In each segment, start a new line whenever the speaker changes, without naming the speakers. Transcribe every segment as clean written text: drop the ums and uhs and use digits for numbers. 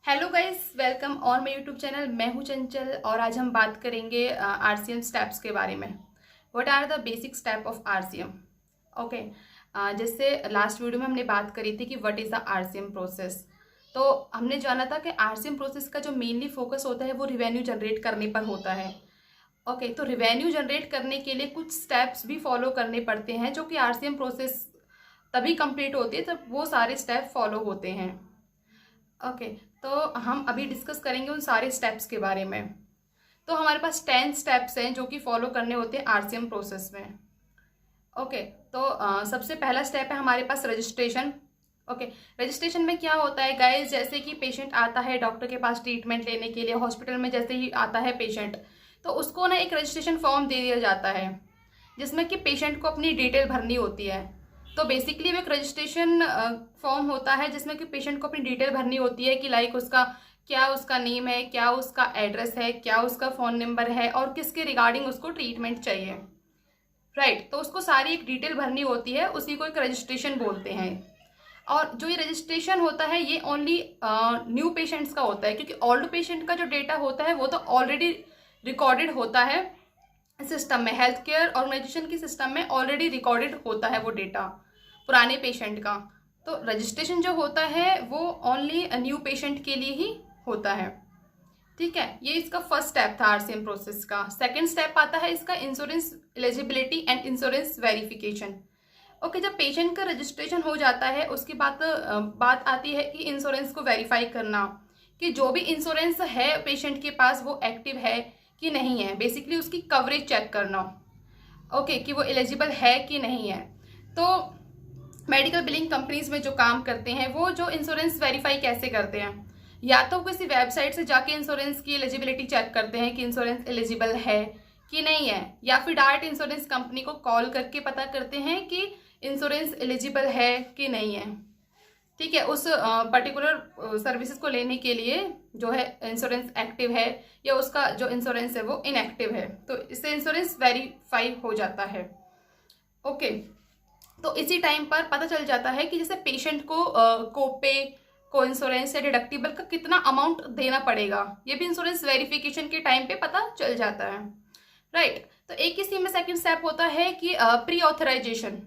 Hello guys, welcome और मेरे YouTube channel. मैं हूं चंचल और आज हम बात करेंगे आरसीएम स्टेप्स के बारे में। What are the basic step of RCM. Okay, जैसे लास्ट वीडियो में हमने बात करी थी कि what is the RCM process. तो हमने जाना था कि आरसीएम प्रोसेस का जो मेनली फोकस होता है वो रिवेन्यू जनरेट करने पर होता है। ओके, तो रिवेन्यू जनरेट करने के लिए कुछ स्टेप्स भी फॉलो करने पड़ते हैं जो कि आरसीएम प्रोसेस तभी कंप्लीट होती है जब वो सारे स्टेप फॉलो होते हैं। ओके, तो हम अभी डिस्कस करेंगे उन सारे स्टेप्स के बारे में। तो हमारे पास 10 स्टेप्स हैं जो कि फॉलो करने होते हैं आरसीएम प्रोसेस में। ओके, तो सबसे पहला स्टेप है हमारे पास रजिस्ट्रेशन। ओके, रजिस्ट्रेशन में क्या होता है गाइस, जैसे कि पेशेंट आता है डॉक्टर के पास ट्रीटमेंट लेने के लिए, हॉस्पिटल में जैसे ही आता है पेशेंट, तो उसको ना एक रजिस्ट्रेशन फॉर्म दे दिया जाता है जिसमें कि पेशेंट को अपनी डिटेल भरनी होती है। तो बेसिकली वो एक रजिस्ट्रेशन फॉर्म होता है जिसमें कि पेशेंट को अपनी डिटेल भरनी होती है कि लाइक उसका नेम है, क्या उसका एड्रेस है, क्या उसका फ़ोन नंबर है और किसके रिगार्डिंग उसको ट्रीटमेंट चाहिए। राइट, तो उसको सारी एक डिटेल भरनी होती है, उसी को एक रजिस्ट्रेशन बोलते हैं। और जो ये रजिस्ट्रेशन होता है ये ओनली न्यू पेशेंट्स का होता है, क्योंकि ओल्ड पेशेंट का जो डेटा होता है वो तो ऑलरेडी रिकॉर्डेड होता है सिस्टम में, हेल्थ केयर ऑर्गेनाइजेशन की सिस्टम में ऑलरेडी रिकॉर्डेड होता है वो डेटा पुराने पेशेंट का। तो रजिस्ट्रेशन जो होता है वो ओनली न्यू पेशेंट के लिए ही होता है। ठीक है, ये इसका फर्स्ट स्टेप था आरसीएम प्रोसेस का। सेकंड स्टेप आता है इसका insurance eligibility and insurance verification. Okay, जब पेशेंट का रजिस्ट्रेशन हो जाता है उसके बाद बात आती है कि इंश्योरेंस को वेरीफाई करना कि जो भी इंश्योरेंस है पेशेंट के पास वो एक्टिव है कि नहीं है। बेसिकली उसकी कवरेज चेक करना। ओके, कि वो एलिजिबल है कि नहीं है। तो मेडिकल बिलिंग कंपनीज में जो काम करते हैं वो जो इंश्योरेंस वेरीफाई कैसे करते हैं, या तो किसी वेबसाइट से जाके इंश्योरेंस की एलिजिबिलिटी चेक करते हैं कि इंश्योरेंस एलिजिबल है कि नहीं है, या फिर डायरेक्ट इंश्योरेंस कंपनी को कॉल करके पता करते हैं कि इंश्योरेंस एलिजिबल है कि नहीं है। ठीक है, उस पर्टिकुलर सर्विसेज को लेने के लिए जो है इंश्योरेंस एक्टिव है या उसका जो इंश्योरेंस है वो इनएक्टिव है, तो इससे इंश्योरेंस वेरीफाई हो जाता है। ओके, तो इसी टाइम पर पता चल जाता है कि जैसे पेशेंट को कोपे, को इंश्योरेंस या डिडक्टिबल का कितना अमाउंट देना पड़ेगा, ये भी इंश्योरेंस वेरिफिकेशन के टाइम पे पता चल जाता है। राइट, तो एक इसी में सेकंड स्टेप होता है कि प्री ऑथराइजेशन।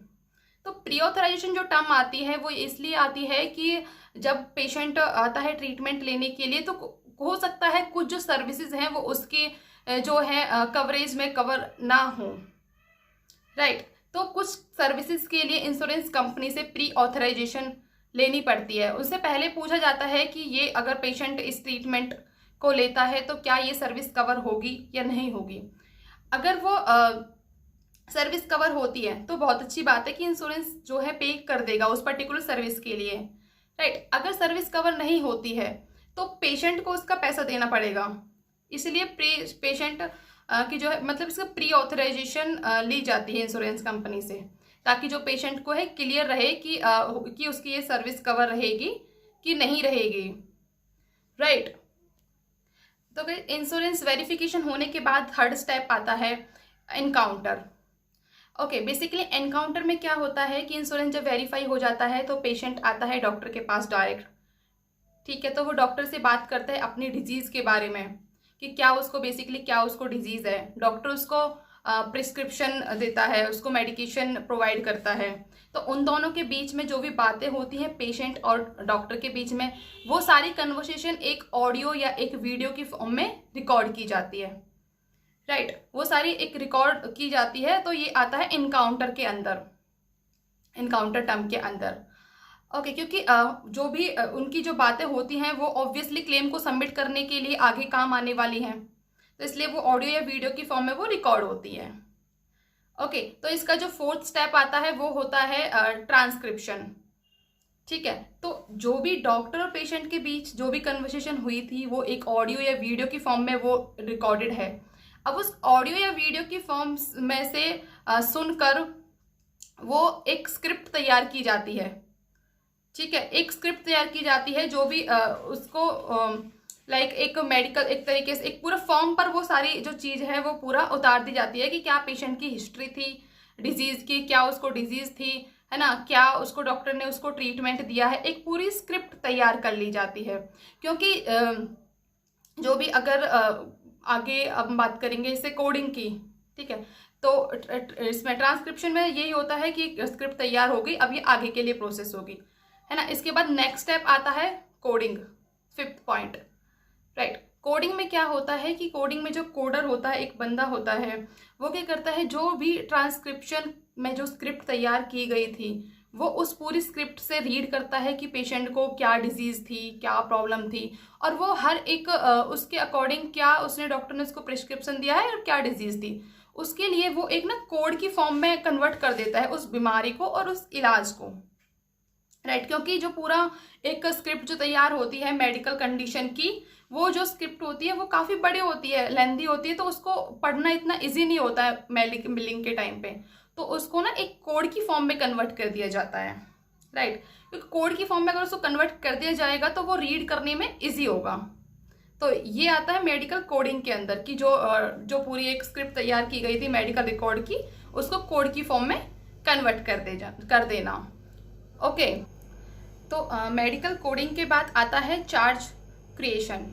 तो प्री ऑथराइजेशन जो टर्म आती है वो इसलिए आती है कि जब पेशेंट आता है ट्रीटमेंट लेने के लिए तो हो सकता है कुछ जो सर्विसेज हैं वो उसके जो है कवरेज में कवर ना हो। राइट, तो कुछ सर्विसेज के लिए इंश्योरेंस कंपनी से प्री ऑथराइजेशन लेनी पड़ती है। उससे पहले पूछा जाता है कि ये अगर पेशेंट इस ट्रीटमेंट को लेता है तो क्या ये सर्विस कवर होगी या नहीं होगी। अगर वो सर्विस कवर होती है तो बहुत अच्छी बात है कि इंश्योरेंस जो है पे कर देगा उस पर्टिकुलर सर्विस के लिए। राइट, अगर सर्विस कवर नहीं होती है तो पेशेंट को उसका पैसा देना पड़ेगा। इसलिए पेशेंट की जो है मतलब इसका प्री ऑथराइजेशन ली जाती है इंश्योरेंस कंपनी से, ताकि जो पेशेंट को है क्लियर रहे कि उसकी ये सर्विस कवर रहेगी कि नहीं रहेगी। राइट, तो इंश्योरेंस वेरिफिकेशन होने के बाद थर्ड स्टेप आता है एनकाउंटर। ओके, बेसिकली एनकाउंटर में क्या होता है कि इंश्योरेंस जब वेरीफाई हो जाता है तो पेशेंट आता है डॉक्टर के पास डायरेक्ट। ठीक है, तो वो डॉक्टर से बात करता है अपनी डिजीज़ के बारे में कि क्या उसको डिजीज़ है। डॉक्टर उसको प्रिस्क्रिप्शन देता है, उसको मेडिकेशन प्रोवाइड करता है। तो उन दोनों के बीच में जो भी बातें होती हैं पेशेंट और डॉक्टर के बीच में, वो सारी कन्वर्सेशन एक ऑडियो या एक वीडियो की फॉर्म में रिकॉर्ड की जाती है। राइट, वो सारी एक रिकॉर्ड की जाती है। तो ये आता है इनकाउंटर के अंदर, इनकाउंटर टर्म के अंदर। ओके, क्योंकि जो भी उनकी जो बातें होती हैं वो ऑब्वियसली क्लेम को सबमिट करने के लिए आगे काम आने वाली हैं, तो इसलिए वो ऑडियो या वीडियो की फॉर्म में वो रिकॉर्ड होती है। ओके, तो इसका जो फोर्थ स्टेप आता है वो होता है ट्रांसक्रिप्शन। ठीक है, तो जो भी डॉक्टर और पेशेंट के बीच जो भी कन्वर्सेशन हुई थी वो एक ऑडियो या वीडियो की फॉर्म में वो रिकॉर्डेड है। अब उस ऑडियो या वीडियो की फॉर्म में से सुनकर वो एक स्क्रिप्ट तैयार की जाती है। ठीक है, एक स्क्रिप्ट तैयार की जाती है जो भी उसको लाइक एक मेडिकल एक तरीके से एक पूरा फॉर्म पर वो सारी जो चीज़ है वो पूरा उतार दी जाती है कि क्या पेशेंट की हिस्ट्री थी डिजीज़ की, क्या उसको डिजीज़ थी, है ना, क्या उसको डॉक्टर ने उसको ट्रीटमेंट दिया है, एक पूरी स्क्रिप्ट तैयार कर ली जाती है। क्योंकि जो भी अगर आगे अब बात करेंगे इससे कोडिंग की, ठीक है, तो इसमें ट्रांसक्रिप्शन में यही होता है कि स्क्रिप्ट तैयार हो गई, अब ये आगे के लिए प्रोसेस होगी, है ना। इसके बाद नेक्स्ट स्टेप आता है coding, 5th point, right. Coding में क्या होता है कि कोडिंग में जो कोडर होता है, एक बंदा होता है, वो क्या करता है, जो भी ट्रांसक्रिप्शन में जो स्क्रिप्ट तैयार की गई थी वो उस पूरी स्क्रिप्ट से रीड करता है कि पेशेंट को क्या डिजीज थी, क्या प्रॉब्लम थी, और वो हर एक उसके अकॉर्डिंग क्या उसने डॉक्टर ने उसको प्रिस्क्रिप्शन दिया है और क्या डिजीज थी, उसके लिए वो एक ना कोड की फॉर्म में कन्वर्ट कर देता है उस बीमारी को और उस इलाज को, राइट। क्योंकि जो पूरा एक स्क्रिप्ट जो तैयार होती है मेडिकल कंडीशन की, वो जो स्क्रिप्ट होती है वो काफ़ी बड़ी होती है, लेंदी होती है, तो उसको पढ़ना इतना इजी नहीं होता है बिलिंग के टाइम पे, तो उसको ना एक कोड की फॉर्म में कन्वर्ट कर दिया जाता है, राइट। क्योंकि कोड की फॉर्म में अगर उसको कन्वर्ट कर दिया जाएगा तो वो रीड करने में इजी होगा। तो ये आता है मेडिकल कोडिंग के अंदर कि जो पूरी एक स्क्रिप्ट तैयार की गई थी मेडिकल रिकॉर्ड की, उसको कोड की फॉर्म में कन्वर्ट कर देना। ओके, तो मेडिकल कोडिंग के बाद आता है चार्ज क्रिएशन।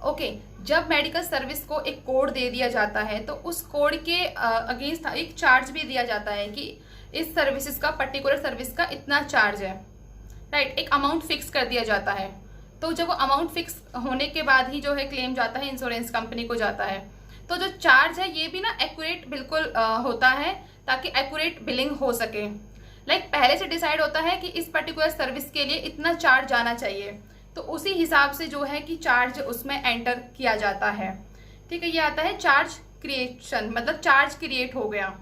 ओके, जब मेडिकल सर्विस को एक कोड दे दिया जाता है तो उस कोड के अगेंस्ट एक चार्ज भी दिया जाता है कि इस सर्विसेज का, पर्टिकुलर सर्विस का इतना चार्ज है, राइट। एक अमाउंट फिक्स कर दिया जाता है। तो जब वो अमाउंट फिक्स होने के बाद ही जो है क्लेम जाता है इंश्योरेंस कंपनी को जाता है। तो जो चार्ज है ये भी ना एक्यूरेट बिल्कुल होता है, ताकि एक्यूरेट बिलिंग हो सके। लाइक पहले से डिसाइड होता है कि इस पर्टिकुलर सर्विस के लिए इतना चार्ज जाना चाहिए, तो उसी हिसाब से जो है कि चार्ज उसमें एंटर किया जाता है, ठीक है। ये आता है चार्ज क्रिएशन, मतलब चार्ज क्रिएट हो गया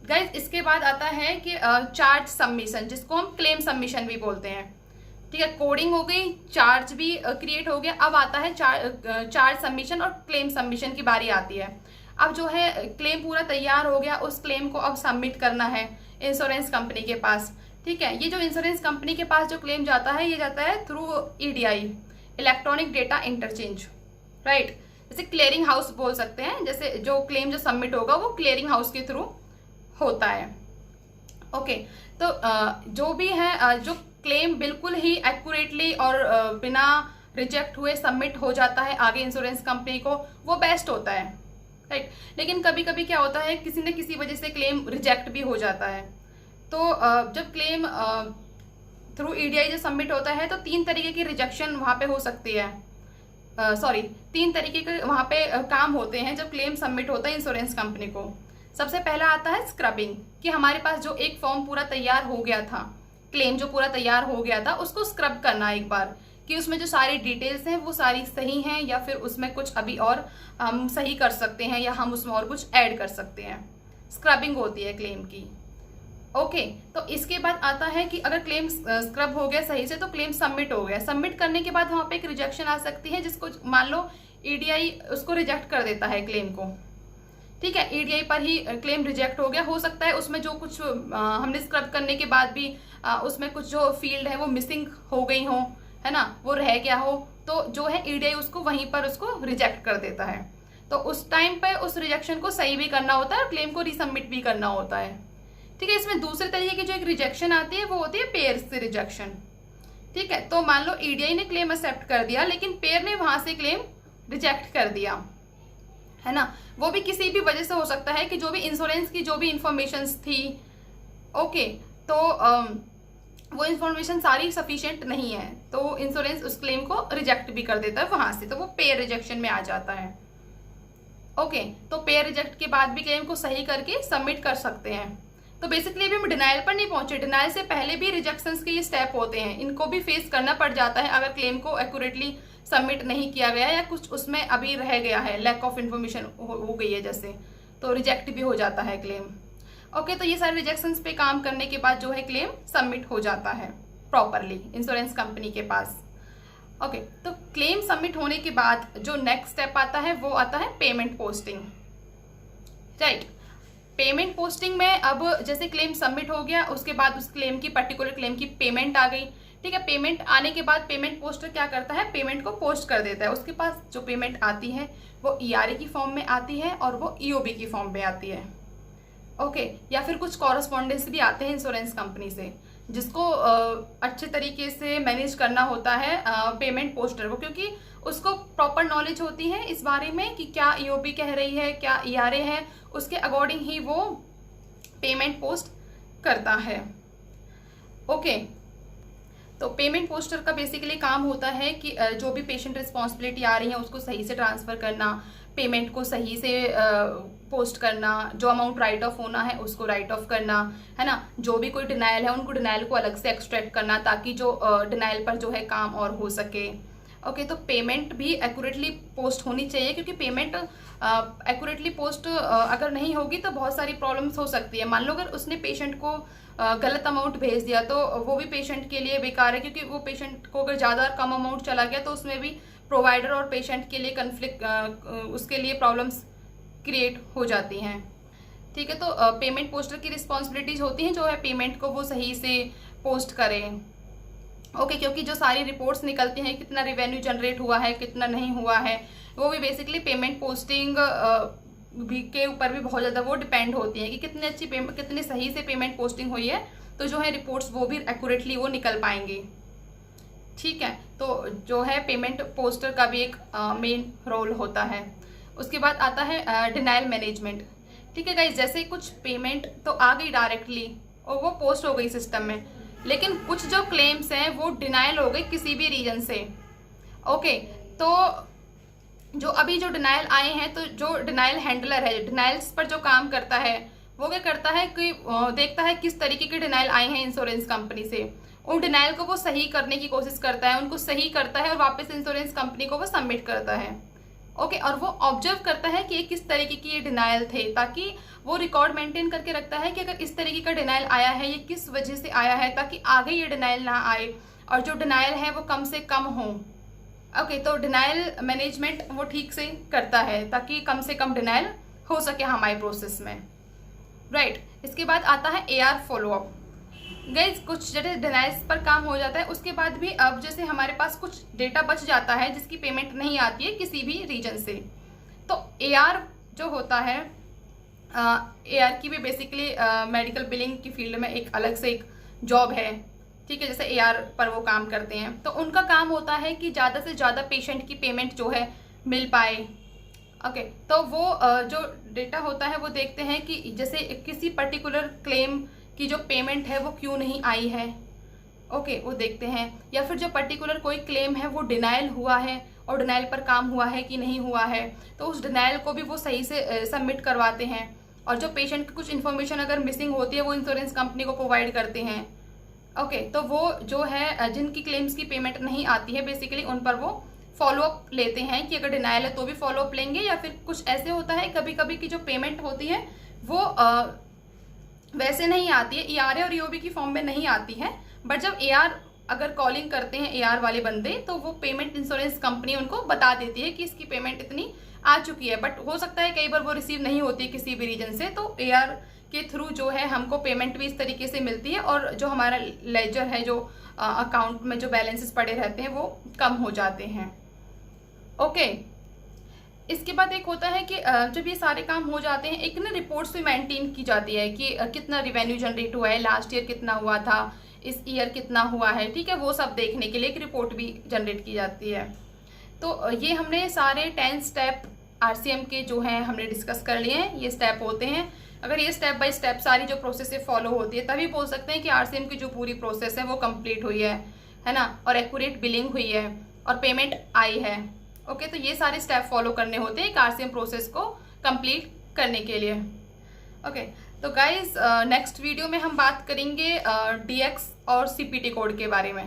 गाइस। इसके बाद आता है कि चार्ज सबमिशन, जिसको हम क्लेम सबमिशन भी बोलते हैं, ठीक है। कोडिंग हो गई, चार्ज भी क्रिएट हो गया, अब आता है चार्ज सबमिशन और क्लेम सबमिशन की बारी आती है। अब जो है क्लेम पूरा तैयार हो गया, उस क्लेम को अब सबमिट करना है इंश्योरेंस कंपनी के पास, ठीक है। ये जो इंश्योरेंस कंपनी के पास जो क्लेम जाता है, ये जाता है through EDI, electronic data interchange, right. जैसे क्लियरिंग हाउस बोल सकते हैं, जैसे जो क्लेम जो सबमिट होगा वो क्लियरिंग हाउस के थ्रू होता है। ओके, तो जो भी है जो क्लेम बिल्कुल ही एक्यूरेटली और बिना रिजेक्ट हुए सबमिट हो जाता है आगे इंश्योरेंस कंपनी को, वो बेस्ट होता है, राइट। लेकिन कभी कभी क्या होता है, किसी न किसी वजह से क्लेम रिजेक्ट भी हो जाता है। तो जब क्लेम थ्रू EDI जो सबमिट होता है तो 3 तरीके की रिजेक्शन वहाँ पे हो सकती है, 3 तरीके के वहाँ पे काम होते हैं जब क्लेम सबमिट होता है इंश्योरेंस कंपनी को। सबसे पहला आता है स्क्रबिंग, कि हमारे पास जो एक फॉर्म पूरा तैयार हो गया था, क्लेम जो पूरा तैयार हो गया था, उसको स्क्रब करना एक बार, कि उसमें जो सारी डिटेल्स हैं वो सारी सही हैं या फिर उसमें कुछ अभी और हम सही कर सकते हैं या हम उसमें और कुछ ऐड कर सकते हैं। स्क्रबिंग होती है क्लेम की। ओके, तो इसके बाद आता है कि अगर क्लेम स्क्रब हो गया सही से तो क्लेम सबमिट हो गया। सबमिट करने के बाद वहाँ पे एक रिजेक्शन आ सकती है, जिसको मान लो EDI उसको रिजेक्ट कर देता है क्लेम को, ठीक है। EDI पर ही क्लेम रिजेक्ट हो गया, हो सकता है उसमें जो कुछ हमने स्क्रब करने के बाद भी उसमें कुछ जो फील्ड है वो मिसिंग हो गई हो, है ना, वो रह गया हो, तो जो है EDI उसको वहीं पर उसको रिजेक्ट कर देता है। तो उस टाइम पे उस रिजेक्शन को सही भी करना होता है और क्लेम को रीसबमिट भी करना होता है, ठीक है। इसमें दूसरे तरीके की जो एक रिजेक्शन आती है वो होती है पेयर से रिजेक्शन, ठीक है। तो मान लो EDI ने क्लेम एक्सेप्ट कर दिया लेकिन पेयर ने वहां से क्लेम रिजेक्ट कर दिया, है ना। वो भी किसी भी वजह से हो सकता है कि जो भी इंश्योरेंस की जो भी इंफॉर्मेशन थी, ओके, तो वो इंफॉर्मेशन सारी सफिशिएंट नहीं है, तो इंश्योरेंस उस क्लेम को रिजेक्ट भी कर देता है वहां से, तो वो पेयर रिजेक्शन में आ जाता है। ओके, तो पेयर रिजेक्ट के बाद भी क्लेम को सही करके सबमिट कर सकते हैं। तो बेसिकली अभी हम डिनाइल पर नहीं पहुंचे, डिनाइल से पहले भी रिजेक्शंस के ये स्टेप होते हैं, इनको भी फेस करना पड़ जाता है अगर क्लेम को एक्यूरेटली सबमिट नहीं किया गया या कुछ उसमें अभी रह गया है, लैक ऑफ इन्फॉर्मेशन हो गई है जैसे, तो रिजेक्ट भी हो जाता है क्लेम। ओके, तो ये सारे रिजेक्शंस पे काम करने के बाद जो है क्लेम सबमिट हो जाता है प्रॉपरली इंश्योरेंस कंपनी के पास। ओके, तो क्लेम सबमिट होने के बाद जो नेक्स्ट स्टेप आता है वो आता है payment posting, right. Payment posting में अब जैसे क्लेम सबमिट हो गया, उसके बाद उस क्लेम की पर्टिकुलर क्लेम की पेमेंट आ गई, ठीक है। पेमेंट आने के बाद पेमेंट पोस्टर क्या करता है, पेमेंट को पोस्ट कर देता है। उसके पास जो पेमेंट आती है वो ERA की फॉर्म में आती है और वो EOB की फॉर्म में आती है। ओके, या फिर कुछ कॉरस्पॉन्डेंस भी आते हैं इंश्योरेंस कंपनी से, जिसको अच्छे तरीके से मैनेज करना होता है पेमेंट पोस्टर को, क्योंकि उसको प्रॉपर नॉलेज होती है इस बारे में कि क्या ईओबी कह रही है, क्या ईआरए है, उसके अकॉर्डिंग ही वो पेमेंट पोस्ट करता है। ओके, तो पेमेंट पोस्टर का बेसिकली काम होता है कि जो भी पेशेंट रिस्पॉन्सिबिलिटी आ रही है उसको सही से ट्रांसफ़र करना, पेमेंट को सही से पोस्ट करना, जो अमाउंट राइट ऑफ होना है उसको राइट ऑफ करना, है ना, जो भी कोई डिनाइल है उनको डिनाइल को अलग से एक्सट्रैक्ट करना ताकि जो डिनाइल पर जो है काम और हो सके। ओके, तो पेमेंट भी एक्यूरेटली पोस्ट होनी चाहिए, क्योंकि पेमेंट एक्यूरेटली पोस्ट अगर नहीं होगी तो बहुत सारी प्रॉब्लम्स हो सकती है। मान लो अगर उसने पेशेंट को गलत अमाउंट भेज दिया तो वो भी पेशेंट के लिए बेकार है, क्योंकि वो पेशेंट को अगर ज़्यादा कम अमाउंट चला गया तो उसमें भी प्रोवाइडर और पेशेंट के लिए कन्फ्लिक्ट, उसके लिए प्रॉब्लम्स क्रिएट हो जाती हैं। ठीक है, तो पेमेंट पोस्टर की रिस्पॉन्सिबिलिटीज होती हैं जो है पेमेंट को वो सही से पोस्ट करें। ओके, क्योंकि जो सारी रिपोर्ट्स निकलती हैं, कितना रेवेन्यू जनरेट हुआ है, कितना नहीं हुआ है, वो भी बेसिकली पेमेंट पोस्टिंग भी के ऊपर भी बहुत ज़्यादा वो डिपेंड होती है कि कितनी अच्छी पेमेंट, कितनी सही से पेमेंट पोस्टिंग हुई है, तो जो है रिपोर्ट्स वो भी एक्यूरेटली वो निकल पाएंगी। ठीक है, तो जो है पेमेंट पोस्टर का भी एक मेन रोल होता है। उसके बाद आता है डिनाइल मैनेजमेंट। ठीक है गाइस, जैसे कुछ पेमेंट तो आ गई डायरेक्टली और वो पोस्ट हो गई सिस्टम में, लेकिन कुछ जो क्लेम्स हैं वो डिनाइल हो गई किसी भी रीजन से। ओके, तो जो अभी जो डिनाइल आए हैं, तो जो डिनाइल हैंडलर है, डिनाइल्स पर जो काम करता है, वो क्या करता है कि देखता है किस तरीके के डिनाइल आए हैं इंश्योरेंस कंपनी से, उन डिनाइल को वो सही करने की कोशिश करता है, उनको सही करता है और वापस इंश्योरेंस कंपनी को वो सबमिट करता है। ओके, और वो ऑब्जर्व करता है कि ये किस तरीके की ये डिनाइल थे, ताकि वो रिकॉर्ड मेंटेन करके रखता है कि अगर इस तरीके का डिनाइल आया है ये किस वजह से आया है, ताकि आगे ये डिनाइल ना आए और जो डिनाइल है वो कम से कम हो। ओके, तो डिनाइल मैनेजमेंट वो ठीक से करता है ताकि कम से कम डिनाइल हो सके हमारे प्रोसेस में, राइट। इसके बाद आता है AR फॉलोअप। गाइज, कुछ जैसे डिनाइल्स पर काम हो जाता है, उसके बाद भी अब जैसे हमारे पास कुछ डेटा बच जाता है जिसकी पेमेंट नहीं आती है किसी भी रीजन से, तो AR जो होता है, AR की भी बेसिकली मेडिकल बिलिंग की फील्ड में एक अलग से एक जॉब है। ठीक है, जैसे AR पर वो काम करते हैं, तो उनका काम होता है कि ज़्यादा से ज़्यादा पेशेंट की पेमेंट जो है मिल पाए। ओके, तो वो जो डेटा होता है वो देखते हैं कि जैसे किसी पर्टिकुलर क्लेम की जो पेमेंट है वो क्यों नहीं आई है। ओके, वो देखते हैं, या फिर जो पर्टिकुलर कोई क्लेम है वो डिनाइल हुआ है और डिनाइल पर काम हुआ है कि नहीं हुआ है, तो उस डिनाइल को भी वो सही से सबमिट करवाते हैं। और जो पेशेंट की कुछ इन्फॉर्मेशन अगर मिसिंग होती है वो इंश्योरेंस कंपनी को प्रोवाइड करते हैं। ओके, तो वो जो है जिनकी क्लेम्स की पेमेंट नहीं आती है बेसिकली उन पर वो फॉलोअप लेते हैं कि अगर डिनाइल है तो भी फॉलोअप लेंगे, या फिर कुछ ऐसे होता है कभी कभी की जो पेमेंट होती है वो वैसे नहीं आती है, ERA और EOB की फॉर्म में नहीं आती है, बट जब AR अगर कॉलिंग करते हैं AR वाले बंदे, तो वो पेमेंट इंश्योरेंस कंपनी उनको बता देती है कि इसकी पेमेंट इतनी आ चुकी है। बट हो सकता है कई बार वो रिसीव नहीं होती किसी भी रीजन से, तो AR के थ्रू जो है हमको पेमेंट भी इस तरीके से मिलती है और जो हमारा लेजर है, जो अकाउंट में जो बैलेंसेस पड़े रहते हैं वो कम हो जाते हैं। ओके, इसके बाद एक होता है कि जब ये सारे काम हो जाते हैं, एक ना रिपोर्ट्स भी मेंटेन की जाती है कि कितना रिवेन्यू जनरेट हुआ है, लास्ट ईयर कितना हुआ था, इस ईयर कितना हुआ है। ठीक है, वो सब देखने के लिए एक रिपोर्ट भी जनरेट की जाती है। तो ये हमने सारे 10 स्टेप RCM के जो हैं हमने डिस्कस कर लिए हैं। ये स्टेप होते हैं, अगर ये स्टेप बाय स्टेप सारी जो प्रोसेस फॉलो होती है तभी बोल सकते हैं कि RCM की जो पूरी प्रोसेस है वो कंप्लीट हुई है ना, और एक्यूरेट बिलिंग हुई है और पेमेंट आई है। ओके, तो ये सारे स्टेप फॉलो करने होते हैं एक RCM प्रोसेस को कंप्लीट करने के लिए। ओके, तो गाइज नेक्स्ट वीडियो में हम बात करेंगे DX और CPT कोड के बारे में।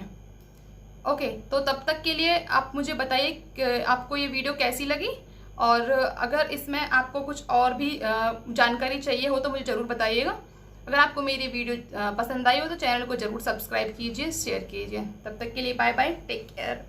ओके, तो तब तक के लिए आप मुझे बताइए कि आपको ये वीडियो कैसी लगी, और अगर इसमें आपको कुछ और भी जानकारी चाहिए हो तो मुझे ज़रूर बताइएगा। अगर आपको मेरी वीडियो पसंद आई हो तो चैनल को ज़रूर सब्सक्राइब कीजिए, शेयर कीजिए। तब तक के लिए बाय बाय, टेक केयर।